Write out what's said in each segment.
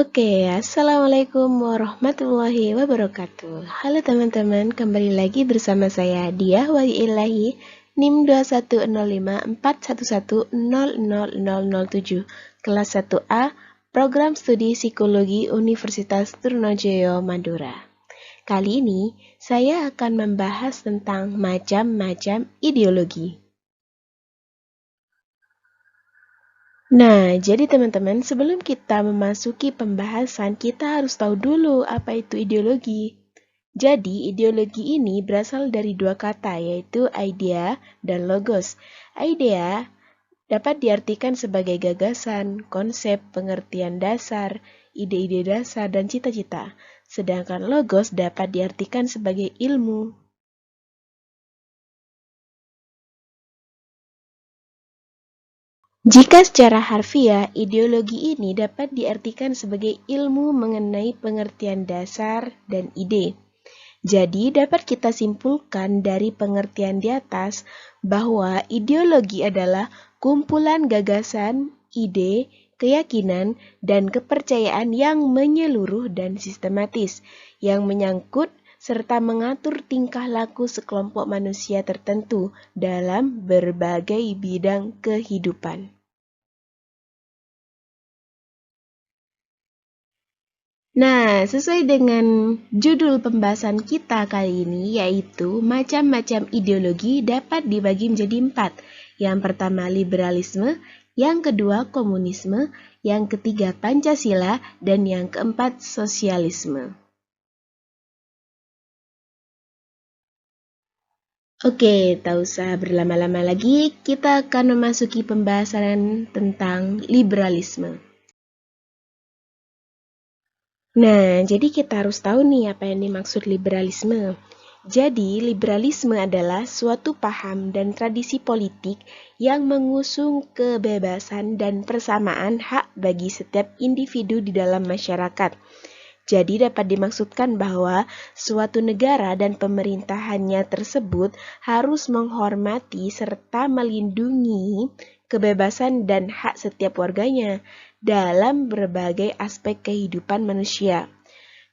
Assalamualaikum warahmatullahi wabarakatuh. Halo teman-teman, kembali lagi bersama saya Diah Wahyu Ilahi, NIM 210541100007, kelas 1A, Program Studi Psikologi Universitas Trunojoyo, Madura. Kali ini, saya akan membahas tentang macam-macam ideologi. Nah, jadi teman-teman, sebelum kita memasuki pembahasan, kita harus tahu dulu apa itu ideologi. Jadi, ideologi ini berasal dari dua kata, yaitu idea dan logos. Idea dapat diartikan sebagai gagasan, konsep, pengertian dasar, ide-ide dasar, dan cita-cita. Sedangkan logos dapat diartikan sebagai ilmu. Jika secara harfiah, ideologi ini dapat diartikan sebagai ilmu mengenai pengertian dasar dan ide. Jadi, dapat kita simpulkan dari pengertian di atas bahwa ideologi adalah kumpulan gagasan, ide, keyakinan, dan kepercayaan yang menyeluruh dan sistematis, yang menyangkut serta mengatur tingkah laku sekelompok manusia tertentu dalam berbagai bidang kehidupan. Nah, sesuai dengan judul pembahasan kita kali ini, yaitu macam-macam ideologi dapat dibagi menjadi 4. Yang pertama liberalisme, yang kedua komunisme, yang ketiga Pancasila, dan yang keempat sosialisme. Oke, tak usah berlama-lama lagi, kita akan memasuki pembahasan tentang liberalisme. Nah, jadi kita harus tahu nih apa yang dimaksud liberalisme. Jadi, liberalisme adalah suatu paham dan tradisi politik yang mengusung kebebasan dan persamaan hak bagi setiap individu di dalam masyarakat. Jadi dapat dimaksudkan bahwa suatu negara dan pemerintahannya tersebut harus menghormati serta melindungi kebebasan dan hak setiap warganya dalam berbagai aspek kehidupan manusia.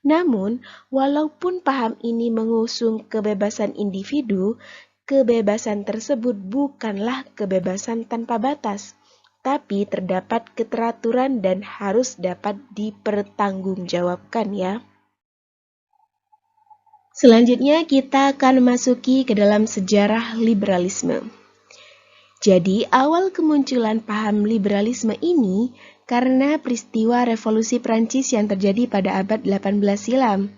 Namun, walaupun paham ini mengusung kebebasan individu, kebebasan tersebut bukanlah kebebasan tanpa batas, tapi terdapat keteraturan dan harus dapat dipertanggungjawabkan ya. Selanjutnya kita akan memasuki ke dalam sejarah liberalisme. Jadi awal kemunculan paham liberalisme ini karena peristiwa revolusi Prancis yang terjadi pada abad 18 silam.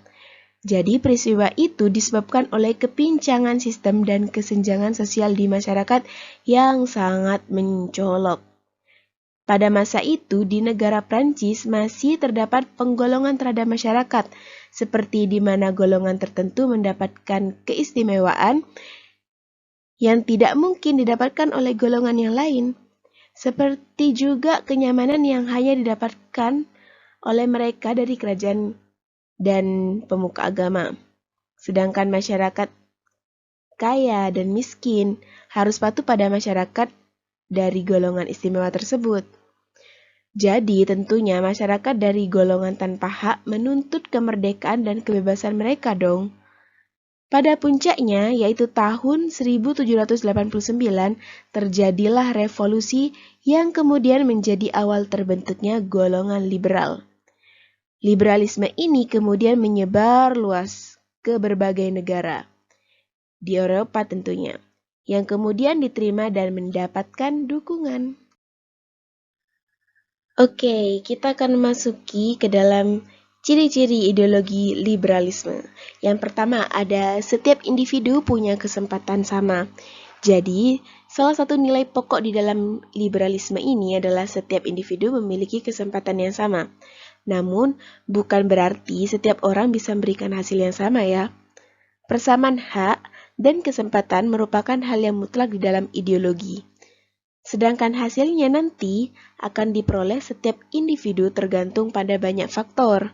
Jadi peristiwa itu disebabkan oleh kepincangan sistem dan kesenjangan sosial di masyarakat yang sangat mencolok. Pada masa itu, di negara Prancis masih terdapat penggolongan terhadap masyarakat, seperti di mana golongan tertentu mendapatkan keistimewaan yang tidak mungkin didapatkan oleh golongan yang lain, seperti juga kenyamanan yang hanya didapatkan oleh mereka dari kerajaan dan pemuka agama. Sedangkan masyarakat kaya dan miskin harus patuh pada masyarakat dari golongan istimewa tersebut. Jadi tentunya masyarakat dari golongan tanpa hak menuntut kemerdekaan dan kebebasan mereka dong. Pada puncaknya, yaitu tahun 1789, terjadilah revolusi yang kemudian menjadi awal terbentuknya golongan liberal. Liberalisme ini kemudian menyebar luas ke berbagai negara, di Eropa tentunya, yang kemudian diterima dan mendapatkan dukungan. Oke, kita akan memasuki ke dalam ciri-ciri ideologi liberalisme. Yang pertama, ada setiap individu punya kesempatan sama. Jadi, salah satu nilai pokok di dalam liberalisme ini adalah setiap individu memiliki kesempatan yang sama. Namun, bukan berarti setiap orang bisa memberikan hasil yang sama ya. Persamaan hak dan kesempatan merupakan hal yang mutlak di dalam ideologi. Sedangkan hasilnya nanti akan diperoleh setiap individu tergantung pada banyak faktor,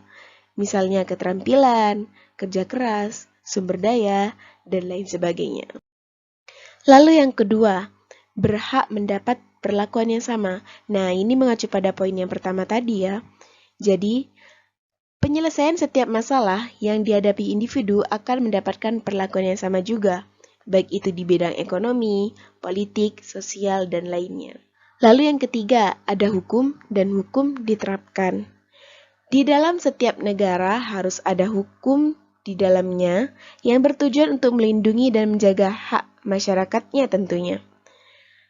misalnya keterampilan, kerja keras, sumber daya, dan lain sebagainya. Lalu yang kedua, berhak mendapat perlakuan yang sama. Nah, ini mengacu pada poin yang pertama tadi ya. Jadi, Penyelesaian setiap masalah yang dihadapi individu akan mendapatkan perlakuan yang sama juga, baik itu di bidang ekonomi, politik, sosial, dan lainnya. Lalu yang ketiga, ada hukum dan hukum diterapkan. Di dalam setiap negara harus ada hukum di dalamnya yang bertujuan untuk melindungi dan menjaga hak masyarakatnya tentunya.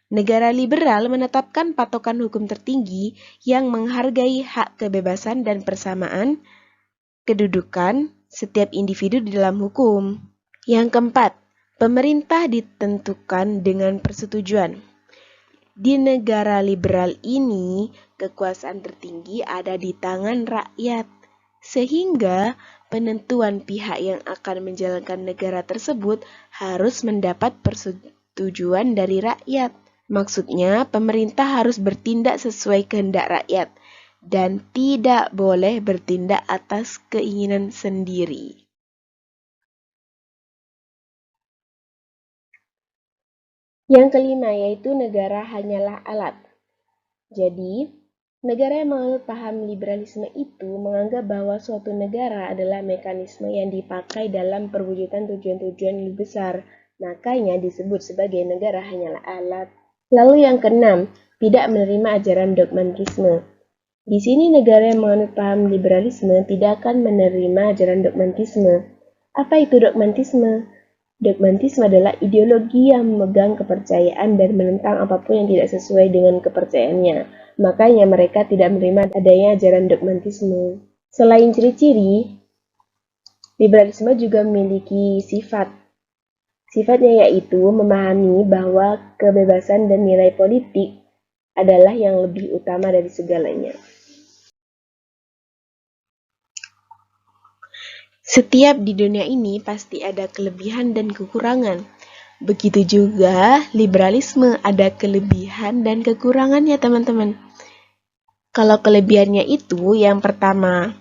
Negara liberal menetapkan patokan hukum tertinggi yang menghargai hak kebebasan dan persamaan kedudukan setiap individu di dalam hukum. Yang keempat, pemerintah ditentukan dengan persetujuan. Di negara liberal ini, kekuasaan tertinggi ada di tangan rakyat, sehingga penentuan pihak yang akan menjalankan negara tersebut harus mendapat persetujuan dari rakyat. Maksudnya, pemerintah harus bertindak sesuai kehendak rakyat dan tidak boleh bertindak atas keinginan sendiri. Yang kelima yaitu negara hanyalah alat. Jadi, negara yang menganut paham liberalisme itu menganggap bahwa suatu negara adalah mekanisme yang dipakai dalam perwujudan tujuan-tujuan lebih besar. Makanya disebut sebagai negara hanyalah alat. Lalu yang keenam, tidak menerima ajaran dogmatisme. Di sini negara yang menganut paham liberalisme tidak akan menerima ajaran dogmatisme. Apa itu dogmatisme? Dogmatisme adalah ideologi yang memegang kepercayaan dan menentang apapun yang tidak sesuai dengan kepercayaannya. Makanya mereka tidak menerima adanya ajaran dogmatisme. Selain ciri-ciri, liberalisme juga memiliki sifat. Sifatnya yaitu memahami bahwa kebebasan dan nilai politik adalah yang lebih utama dari segalanya. Setiap di dunia ini pasti ada kelebihan dan kekurangan. Begitu juga liberalisme ada kelebihan dan kekurangannya, teman-teman. Kalau kelebihannya itu yang pertama,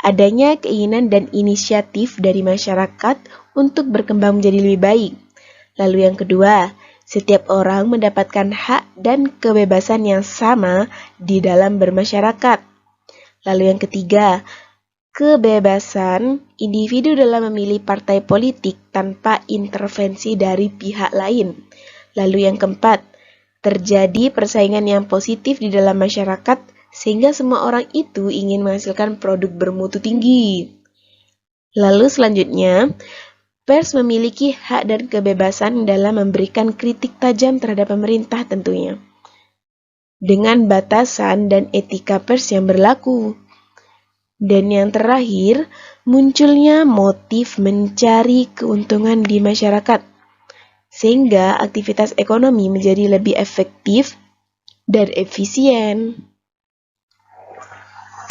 adanya keinginan dan inisiatif dari masyarakat untuk berkembang menjadi lebih baik. Lalu yang kedua, setiap orang mendapatkan hak dan kebebasan yang sama di dalam bermasyarakat. Lalu yang ketiga, kebebasan individu dalam memilih partai politik tanpa intervensi dari pihak lain. Lalu yang keempat, terjadi persaingan yang positif di dalam masyarakat sehingga semua orang itu ingin menghasilkan produk bermutu tinggi. Lalu selanjutnya, pers memiliki hak dan kebebasan dalam memberikan kritik tajam terhadap pemerintah tentunya, dengan batasan dan etika pers yang berlaku. Dan yang terakhir, munculnya motif mencari keuntungan di masyarakat, sehingga aktivitas ekonomi menjadi lebih efektif dan efisien.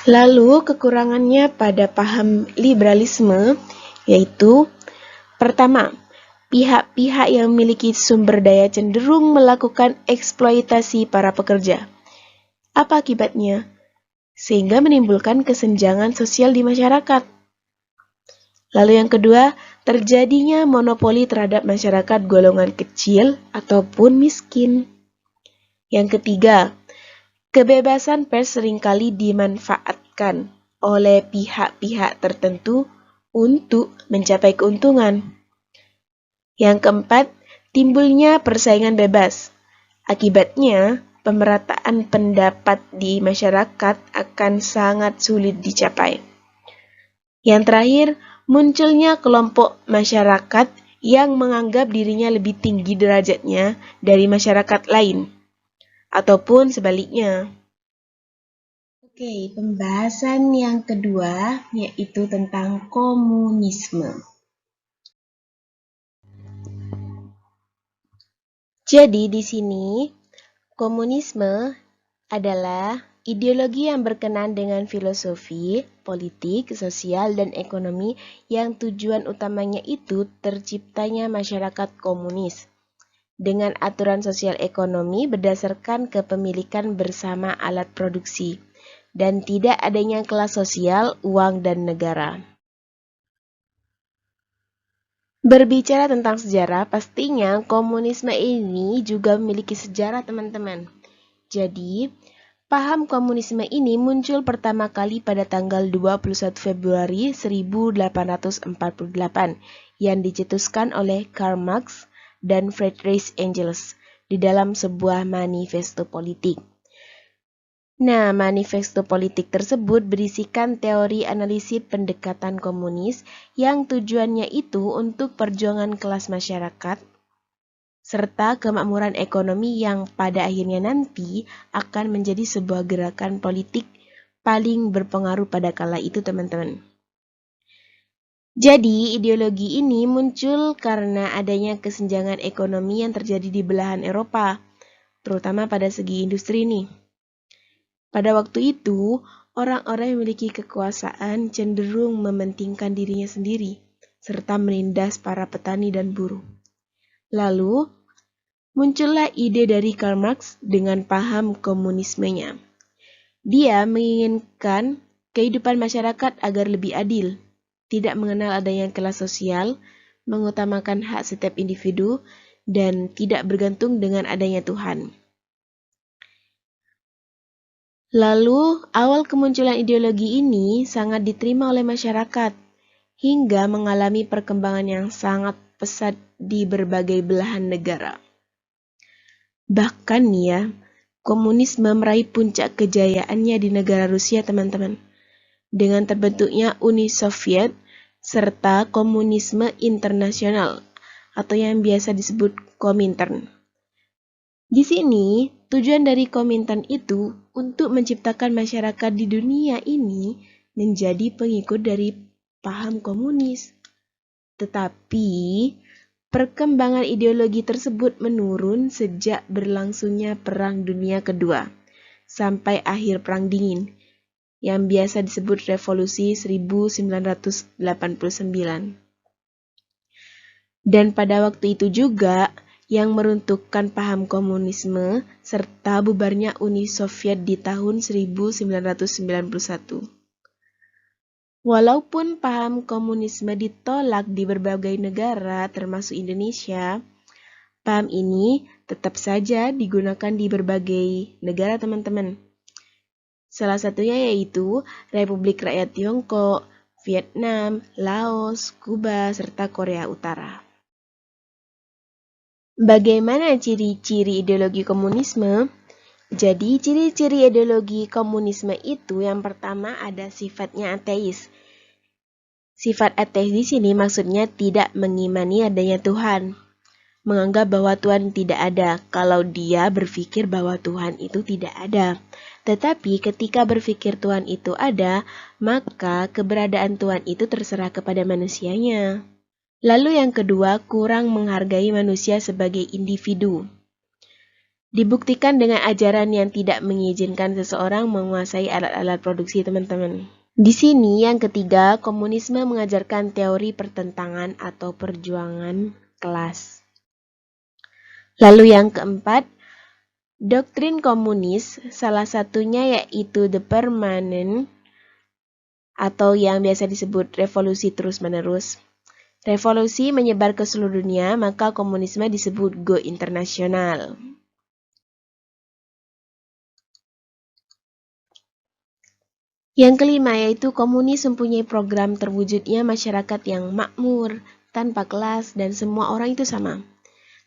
Lalu kekurangannya pada paham liberalisme yaitu pertama, pihak-pihak yang memiliki sumber daya cenderung melakukan eksploitasi para pekerja. Apa akibatnya? Sehingga menimbulkan kesenjangan sosial di masyarakat. Lalu yang kedua, terjadinya monopoli terhadap masyarakat golongan kecil ataupun miskin. Yang ketiga, kebebasan pers seringkali dimanfaatkan oleh pihak-pihak tertentu untuk mencapai keuntungan. Yang keempat, timbulnya persaingan bebas. Akibatnya, pemerataan pendapat di masyarakat akan sangat sulit dicapai. Yang terakhir, munculnya kelompok masyarakat yang menganggap dirinya lebih tinggi derajatnya dari masyarakat lain, ataupun sebaliknya. Oke, pembahasan yang kedua yaitu tentang komunisme. Jadi di sini komunisme adalah ideologi yang berkenaan dengan filosofi, politik, sosial, dan ekonomi yang tujuan utamanya itu terciptanya masyarakat komunis dengan aturan sosial ekonomi berdasarkan kepemilikan bersama alat produksi dan tidak adanya kelas sosial, uang, dan negara. Berbicara tentang sejarah, pastinya komunisme ini juga memiliki sejarah, teman-teman. Jadi, Paham komunisme ini muncul pertama kali pada tanggal 21 Februari 1848 yang dicetuskan oleh Karl Marx dan Friedrich Engels di dalam sebuah manifesto politik. Nah, manifesto politik tersebut berisikan teori analisis pendekatan komunis yang tujuannya itu untuk perjuangan kelas masyarakat serta kemakmuran ekonomi yang pada akhirnya nanti akan menjadi sebuah gerakan politik paling berpengaruh pada kala itu, teman-teman. Jadi, ideologi ini muncul karena adanya kesenjangan ekonomi yang terjadi di belahan Eropa, terutama pada segi industri nih. Pada waktu itu, orang-orang yang memiliki kekuasaan cenderung mementingkan dirinya sendiri, serta menindas para petani dan buruh. Lalu, muncullah ide dari Karl Marx dengan paham komunismenya. Dia menginginkan kehidupan masyarakat agar lebih adil, tidak mengenal adanya kelas sosial, mengutamakan hak setiap individu, dan tidak bergantung dengan adanya Tuhan. Lalu, awal kemunculan ideologi ini sangat diterima oleh masyarakat, hingga mengalami perkembangan yang sangat pesat di berbagai belahan negara. Bahkan ya, komunisme meraih puncak kejayaannya di negara Rusia, teman-teman, dengan terbentuknya Uni Soviet serta komunisme internasional atau yang biasa disebut Komintern. Di sini, tujuan dari Komintern itu untuk menciptakan masyarakat di dunia ini menjadi pengikut dari paham komunis. Tetapi, perkembangan ideologi tersebut menurun sejak berlangsungnya Perang Dunia Kedua sampai akhir Perang Dingin, yang biasa disebut Revolusi 1989. Dan pada waktu itu juga yang meruntuhkan paham komunisme serta bubarnya Uni Soviet di tahun 1991. Walaupun paham komunisme ditolak di berbagai negara termasuk Indonesia, paham ini tetap saja digunakan di berbagai negara, teman-teman. Salah satunya yaitu Republik Rakyat Tiongkok, Vietnam, Laos, Kuba, serta Korea Utara. Bagaimana ciri-ciri ideologi komunisme? Jadi, ciri-ciri ideologi komunisme itu yang pertama ada sifatnya ateis. Sifat ateis di sini maksudnya tidak mengimani adanya Tuhan, menganggap bahwa Tuhan tidak ada kalau dia berpikir bahwa Tuhan itu tidak ada. Tetapi ketika berpikir Tuhan itu ada, maka keberadaan Tuhan itu terserah kepada manusianya. Lalu yang kedua, kurang menghargai manusia sebagai individu. Dibuktikan dengan ajaran yang tidak mengizinkan seseorang menguasai alat-alat produksi, teman-teman. Di sini yang ketiga, komunisme mengajarkan teori pertentangan atau perjuangan kelas. Lalu yang keempat, doktrin komunis salah satunya yaitu the permanent atau yang biasa disebut revolusi terus-menerus. Revolusi menyebar ke seluruh dunia, maka komunisme disebut go internasional. Yang kelima yaitu komunis mempunyai program terwujudnya masyarakat yang makmur, tanpa kelas, dan semua orang itu sama.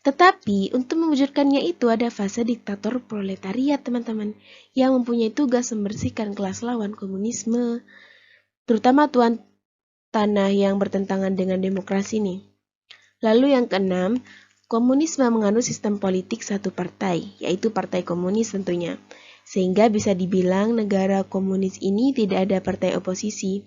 Tetapi untuk mewujudkannya itu ada fase diktator proletariat, teman-teman, yang mempunyai tugas membersihkan kelas lawan komunisme, terutama tuan tanah yang bertentangan dengan demokrasi nih. Lalu yang keenam, komunisme menganut sistem politik satu partai, yaitu Partai Komunis tentunya. Sehingga bisa dibilang negara komunis ini tidak ada partai oposisi.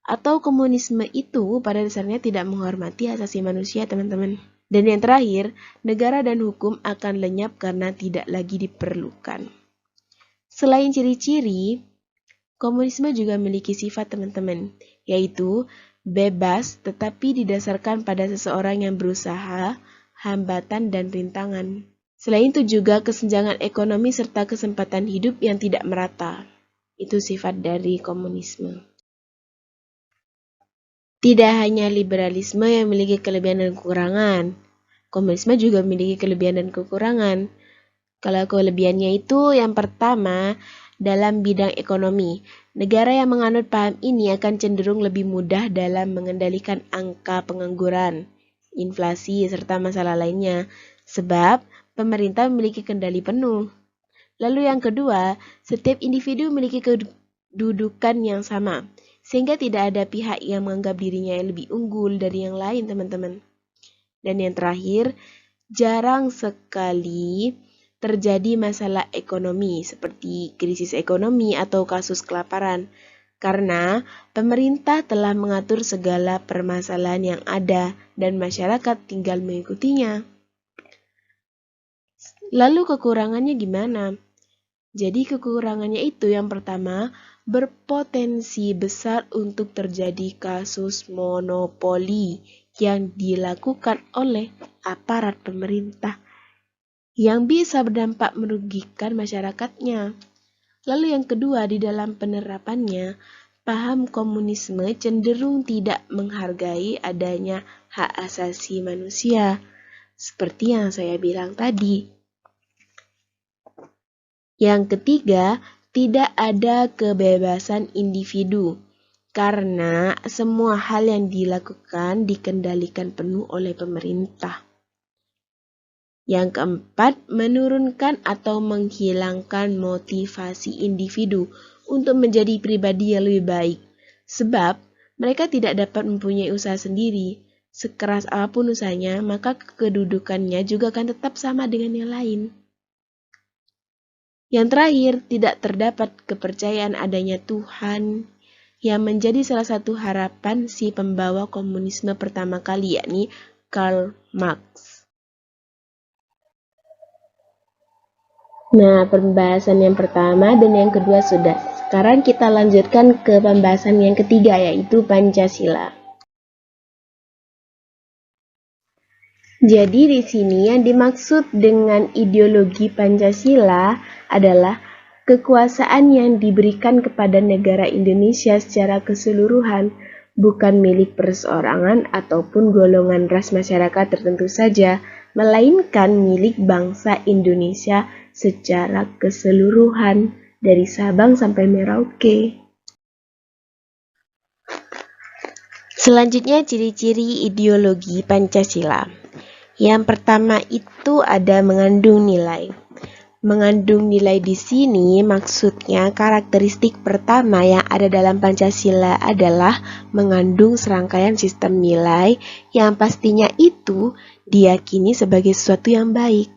Atau komunisme itu pada dasarnya tidak menghormati hak asasi manusia, teman-teman. Dan yang terakhir, negara dan hukum akan lenyap karena tidak lagi diperlukan. Selain ciri-ciri, komunisme juga memiliki sifat, teman-teman, yaitu bebas tetapi didasarkan pada seseorang yang berusaha, hambatan, dan rintangan. Selain itu juga kesenjangan ekonomi serta kesempatan hidup yang tidak merata. Itu sifat dari komunisme. Tidak hanya liberalisme yang memiliki kelebihan dan kekurangan. Komunisme juga memiliki kelebihan dan kekurangan. Kalau kelebihannya itu yang pertama, dalam bidang ekonomi. Negara yang menganut paham ini akan cenderung lebih mudah dalam mengendalikan angka pengangguran, inflasi, serta masalah lainnya, sebab pemerintah memiliki kendali penuh. Lalu yang kedua, setiap individu memiliki kedudukan yang sama, sehingga tidak ada pihak yang menganggap dirinya lebih unggul dari yang lain, teman-teman. Dan yang terakhir, jarang sekali terjadi masalah ekonomi seperti krisis ekonomi atau kasus kelaparan, karena pemerintah telah mengatur segala permasalahan yang ada dan masyarakat tinggal mengikutinya. Lalu kekurangannya gimana? Jadi kekurangannya itu yang pertama, berpotensi besar untuk terjadi kasus monopoli yang dilakukan oleh aparat pemerintah yang bisa berdampak merugikan masyarakatnya. Lalu yang kedua, di dalam penerapannya, paham komunisme cenderung tidak menghargai adanya hak asasi manusia, seperti yang saya bilang tadi. Yang ketiga, tidak ada kebebasan individu, karena semua hal yang dilakukan dikendalikan penuh oleh pemerintah. Yang keempat, menurunkan atau menghilangkan motivasi individu untuk menjadi pribadi yang lebih baik. Sebab, mereka tidak dapat mempunyai usaha sendiri. Sekeras apapun usahanya, maka kedudukannya juga akan tetap sama dengan yang lain. Yang terakhir, tidak terdapat kepercayaan adanya Tuhan, yang menjadi salah satu harapan si pembawa komunisme pertama kali, yakni Karl Marx. Nah, pembahasan yang pertama dan yang kedua sudah. Sekarang kita lanjutkan ke pembahasan yang ketiga, yaitu Pancasila. Jadi di sini yang dimaksud dengan ideologi Pancasila adalah kekuasaan yang diberikan kepada negara Indonesia secara keseluruhan, bukan milik perseorangan ataupun golongan ras masyarakat tertentu saja, melainkan milik bangsa Indonesia secara keseluruhan dari Sabang sampai Merauke. Selanjutnya ciri-ciri ideologi Pancasila. Yang pertama itu ada mengandung nilai. Mengandung nilai di sini maksudnya karakteristik pertama yang ada dalam Pancasila adalah mengandung serangkaian sistem nilai yang pastinya itu diyakini sebagai sesuatu yang baik.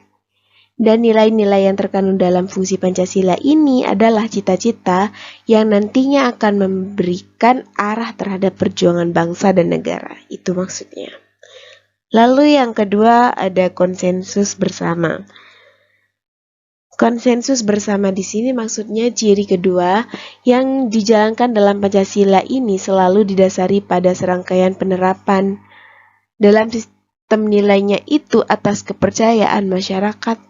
Dan nilai-nilai yang terkandung dalam fungsi Pancasila ini adalah cita-cita yang nantinya akan memberikan arah terhadap perjuangan bangsa dan negara. Itu maksudnya. Lalu yang kedua ada konsensus bersama. Konsensus bersama di sini maksudnya ciri kedua yang dijalankan dalam Pancasila ini selalu didasari pada serangkaian penerapan dalam sistem nilainya itu atas kepercayaan masyarakat.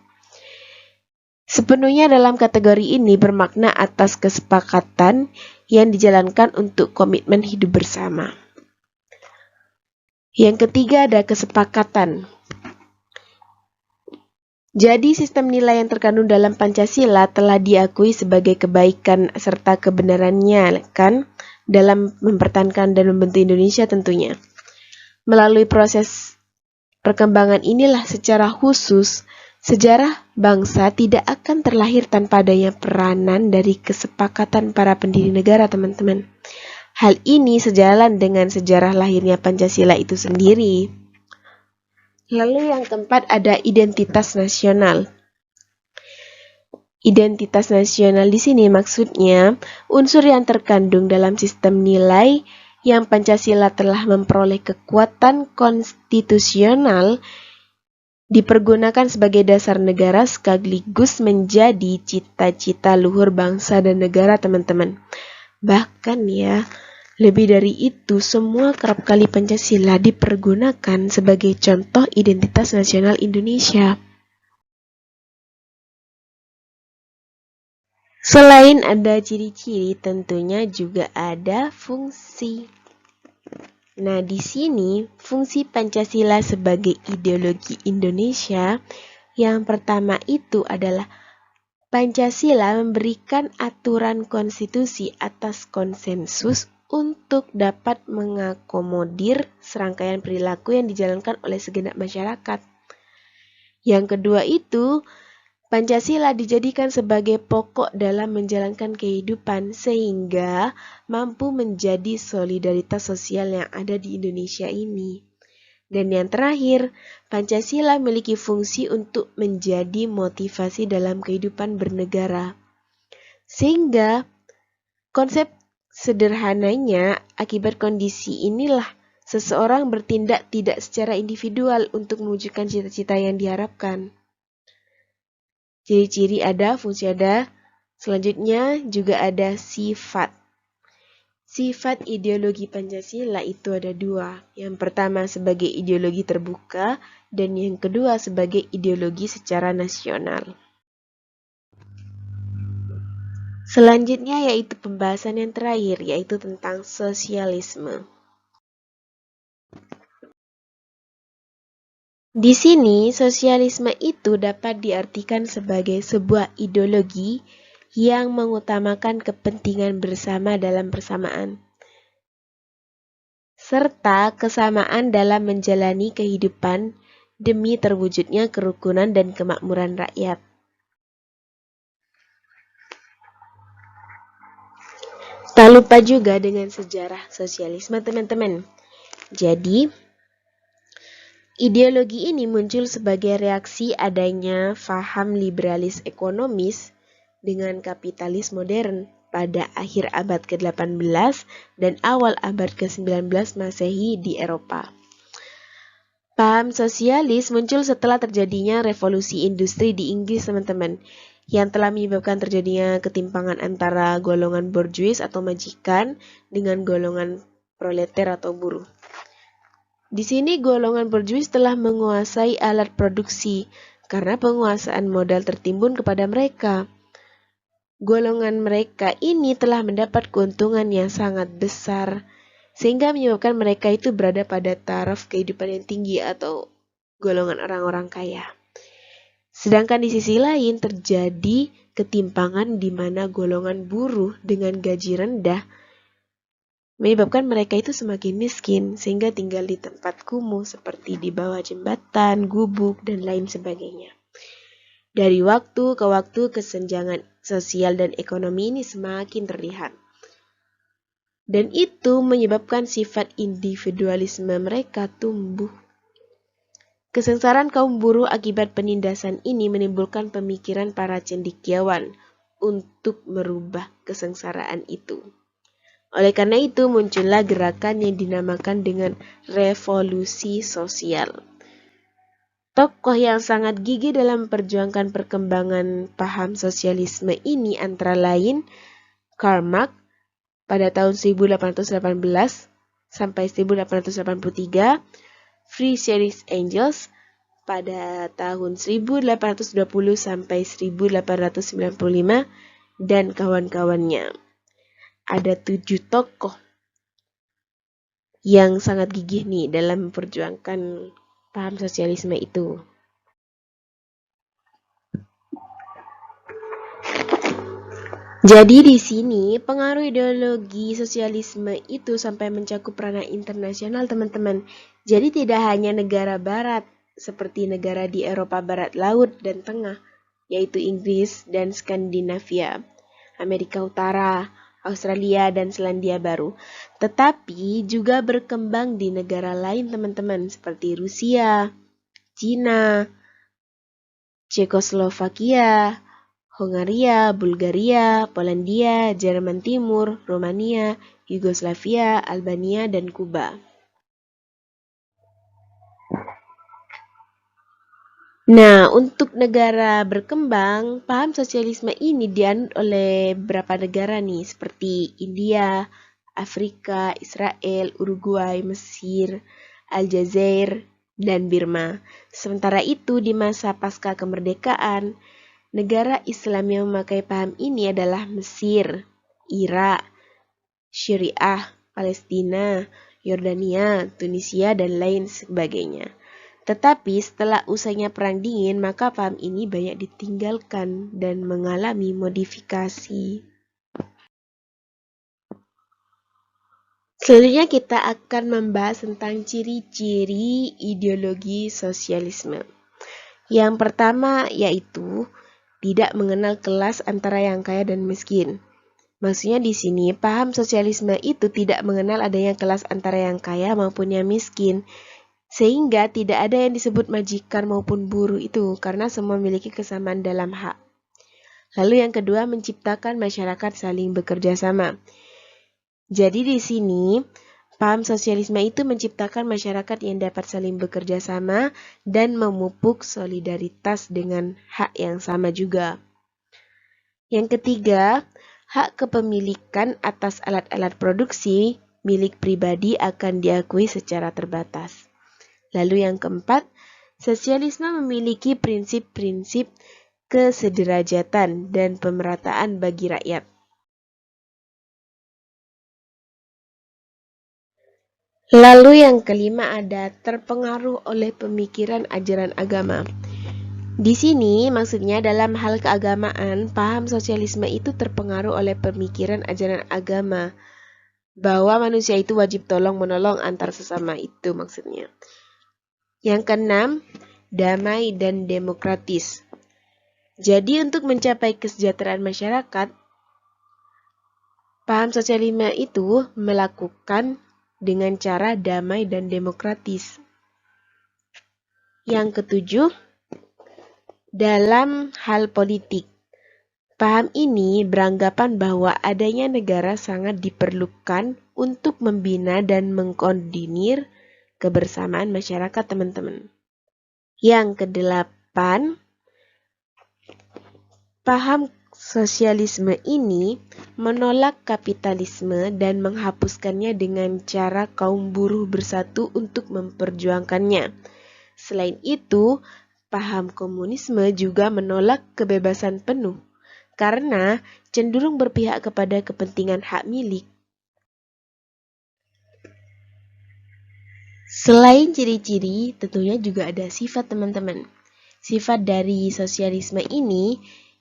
Sepenuhnya dalam kategori ini bermakna atas kesepakatan yang dijalankan untuk komitmen hidup bersama. Yang ketiga ada kesepakatan. Jadi sistem nilai yang terkandung dalam Pancasila telah diakui sebagai kebaikan serta kebenarannya kan dalam mempertahankan dan membentuk Indonesia tentunya. Melalui proses perkembangan inilah secara khusus sejarah bangsa tidak akan terlahir tanpa adanya peranan dari kesepakatan para pendiri negara, teman-teman. Hal ini sejalan dengan sejarah lahirnya Pancasila itu sendiri. Lalu yang keempat ada identitas nasional. Identitas nasional di sini maksudnya unsur yang terkandung dalam sistem nilai yang Pancasila telah memperoleh kekuatan konstitusional dipergunakan sebagai dasar negara sekaligus menjadi cita-cita luhur bangsa dan negara, teman-teman. Bahkan ya, lebih dari itu, semua kerap kali Pancasila dipergunakan sebagai contoh identitas nasional Indonesia. Selain ada ciri-ciri, tentunya juga ada fungsi. Nah, di sini fungsi Pancasila sebagai ideologi Indonesia yang pertama itu adalah Pancasila memberikan aturan konstitusi atas konsensus untuk dapat mengakomodir serangkaian perilaku yang dijalankan oleh segenap masyarakat. Yang kedua itu, Pancasila dijadikan sebagai pokok dalam menjalankan kehidupan sehingga mampu menjadi solidaritas sosial yang ada di Indonesia ini. Dan yang terakhir, Pancasila memiliki fungsi untuk menjadi motivasi dalam kehidupan bernegara. Sehingga konsep sederhananya, akibat kondisi inilah seseorang bertindak tidak secara individual untuk mewujudkan cita-cita yang diharapkan. Ciri-ciri ada, fungsi ada. Selanjutnya juga ada sifat. Sifat ideologi Pancasila itu ada dua. Yang pertama sebagai ideologi terbuka dan yang kedua sebagai ideologi secara nasional. Selanjutnya yaitu pembahasan yang terakhir, yaitu tentang sosialisme. Di sini, sosialisme itu dapat diartikan sebagai sebuah ideologi yang mengutamakan kepentingan bersama dalam persamaan, serta kesamaan dalam menjalani kehidupan demi terwujudnya kerukunan dan kemakmuran rakyat. Tak lupa juga dengan sejarah sosialisme, teman-teman. Jadi, ideologi ini muncul sebagai reaksi adanya paham liberalis ekonomis dengan kapitalis modern pada akhir abad ke-18 dan awal abad ke-19 Masehi di Eropa. Paham sosialis muncul setelah terjadinya revolusi industri di Inggris, teman-teman, yang telah menyebabkan terjadinya ketimpangan antara golongan borjuis atau majikan dengan golongan proleter atau buruh. Di sini golongan borjuis telah menguasai alat produksi karena penguasaan modal tertimbun kepada mereka. Golongan mereka ini telah mendapat keuntungan yang sangat besar, sehingga menyebabkan mereka itu berada pada taraf kehidupan yang tinggi atau golongan orang-orang kaya. Sedangkan di sisi lain terjadi ketimpangan di mana golongan buruh dengan gaji rendah menyebabkan mereka itu semakin miskin, sehingga tinggal di tempat kumuh seperti di bawah jembatan, gubuk, dan lain sebagainya. Dari waktu ke waktu kesenjangan sosial dan ekonomi ini semakin terlihat. Dan itu menyebabkan sifat individualisme mereka tumbuh. Kesengsaraan kaum buruh akibat penindasan ini menimbulkan pemikiran para cendekiawan untuk merubah kesengsaraan itu. Oleh karena itu muncullah gerakan yang dinamakan dengan revolusi sosial. Tokoh yang sangat gigih dalam memperjuangkan perkembangan paham sosialisme ini antara lain Karl Marx pada tahun 1818 sampai 1883, Friedrich Engels pada tahun 1820 sampai 1895 dan kawan-kawannya. Ada 7 tokoh yang sangat gigih nih dalam memperjuangkan paham sosialisme itu. Jadi di sini pengaruh ideologi sosialisme itu sampai mencakup ranah internasional, teman-teman. Jadi tidak hanya negara barat seperti negara di Eropa Barat Laut dan Tengah, yaitu Inggris dan Skandinavia, Amerika Utara, Australia dan Selandia Baru, tetapi juga berkembang di negara lain, teman-teman, seperti Rusia, Cina, Cekoslovakia, Hongaria, Bulgaria, Polandia, Jerman Timur, Romania, Yugoslavia, Albania, dan Kuba. Nah, untuk negara berkembang, paham sosialisme ini dianut oleh beberapa negara nih, seperti India, Afrika, Israel, Uruguay, Mesir, Aljazair, dan Birma. Sementara itu, di masa pasca kemerdekaan, negara Islam yang memakai paham ini adalah Mesir, Irak, Syriah, Palestina, Yordania, Tunisia, dan lain sebagainya. Tetapi setelah usainya Perang Dingin, maka paham ini banyak ditinggalkan dan mengalami modifikasi. Selanjutnya kita akan membahas tentang ciri-ciri ideologi sosialisme. Yang pertama yaitu tidak mengenal kelas antara yang kaya dan miskin. Maksudnya di sini paham sosialisme itu tidak mengenal adanya kelas antara yang kaya maupun yang miskin. Sehingga tidak ada yang disebut majikan maupun buruh itu karena semua memiliki kesamaan dalam hak. Lalu yang kedua, menciptakan masyarakat saling bekerja sama. Jadi di sini, paham sosialisme itu menciptakan masyarakat yang dapat saling bekerja sama dan memupuk solidaritas dengan hak yang sama juga. Yang ketiga, hak kepemilikan atas alat-alat produksi milik pribadi akan diakui secara terbatas. Lalu yang keempat, sosialisme memiliki prinsip-prinsip kesederajatan dan pemerataan bagi rakyat. Lalu yang kelima ada terpengaruh oleh pemikiran ajaran agama. Di sini maksudnya dalam hal keagamaan, paham sosialisme itu terpengaruh oleh pemikiran ajaran agama bahwa manusia itu wajib tolong-menolong antar sesama, itu maksudnya. Yang keenam, damai dan demokratis. Jadi untuk mencapai kesejahteraan masyarakat, paham sosialisme itu melakukan dengan cara damai dan demokratis. Yang ketujuh, dalam hal politik. Paham ini beranggapan bahwa adanya negara sangat diperlukan untuk membina dan mengkoordinir kebersamaan masyarakat, teman-teman. Yang kedelapan, paham sosialisme ini menolak kapitalisme dan menghapuskannya dengan cara kaum buruh bersatu untuk memperjuangkannya. Selain itu, paham komunisme juga menolak kebebasan penuh karena cenderung berpihak kepada kepentingan hak milik. Selain ciri-ciri, tentunya juga ada sifat, teman-teman. Sifat dari sosialisme ini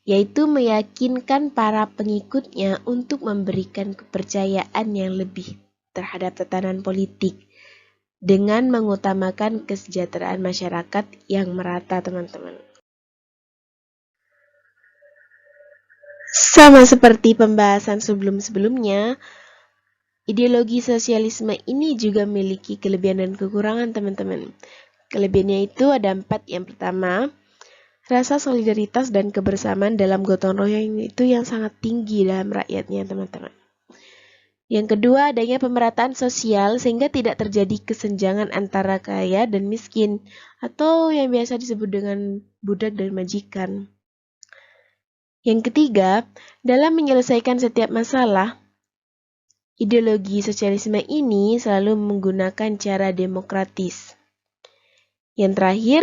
yaitu meyakinkan para pengikutnya untuk memberikan kepercayaan yang lebih terhadap tatanan politik dengan mengutamakan kesejahteraan masyarakat yang merata, teman-teman. Sama seperti pembahasan sebelum-sebelumnya, ideologi sosialisme ini juga memiliki kelebihan dan kekurangan, teman-teman. Kelebihannya itu ada 4. Yang pertama, rasa solidaritas dan kebersamaan dalam gotong royong itu yang sangat tinggi dalam rakyatnya, teman-teman. Yang kedua, adanya pemerataan sosial sehingga tidak terjadi kesenjangan antara kaya dan miskin atau yang biasa disebut dengan budak dan majikan. Yang ketiga, dalam menyelesaikan setiap masalah, ideologi sosialisme ini selalu menggunakan cara demokratis. Yang terakhir,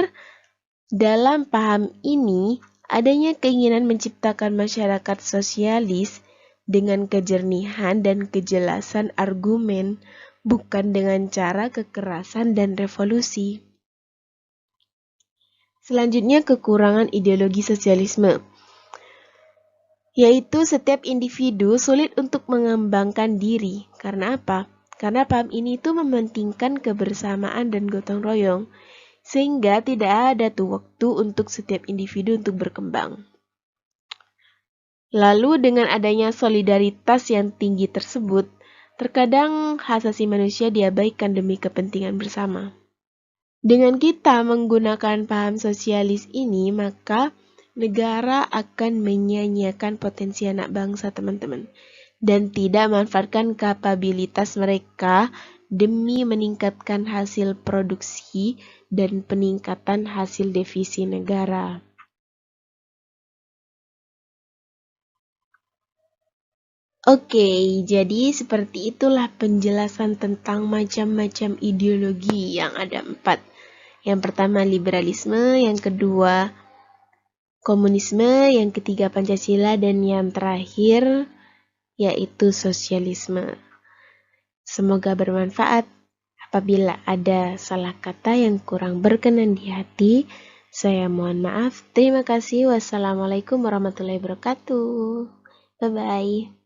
dalam paham ini, adanya keinginan menciptakan masyarakat sosialis dengan kejernihan dan kejelasan argumen, bukan dengan cara kekerasan dan revolusi. Selanjutnya, kekurangan ideologi sosialisme, yaitu setiap individu sulit untuk mengembangkan diri. Karena apa? Karena paham ini itu mementingkan kebersamaan dan gotong royong, sehingga tidak ada tuh waktu untuk setiap individu untuk berkembang. Lalu dengan adanya solidaritas yang tinggi tersebut, terkadang hak asasi manusia diabaikan demi kepentingan bersama. Dengan kita menggunakan paham sosialis ini, maka negara akan menyia-nyiakan potensi anak bangsa, teman-teman, dan tidak memanfaatkan kapabilitas mereka demi meningkatkan hasil produksi dan peningkatan hasil devisa negara. Oke, jadi seperti itulah penjelasan tentang macam-macam ideologi yang ada 4. Yang pertama liberalisme, yang kedua komunisme, yang ketiga Pancasila, dan yang terakhir yaitu sosialisme. Semoga bermanfaat. Apabila ada salah kata yang kurang berkenan di hati, saya mohon maaf. Terima kasih. Wassalamualaikum warahmatullahi wabarakatuh. Bye-bye.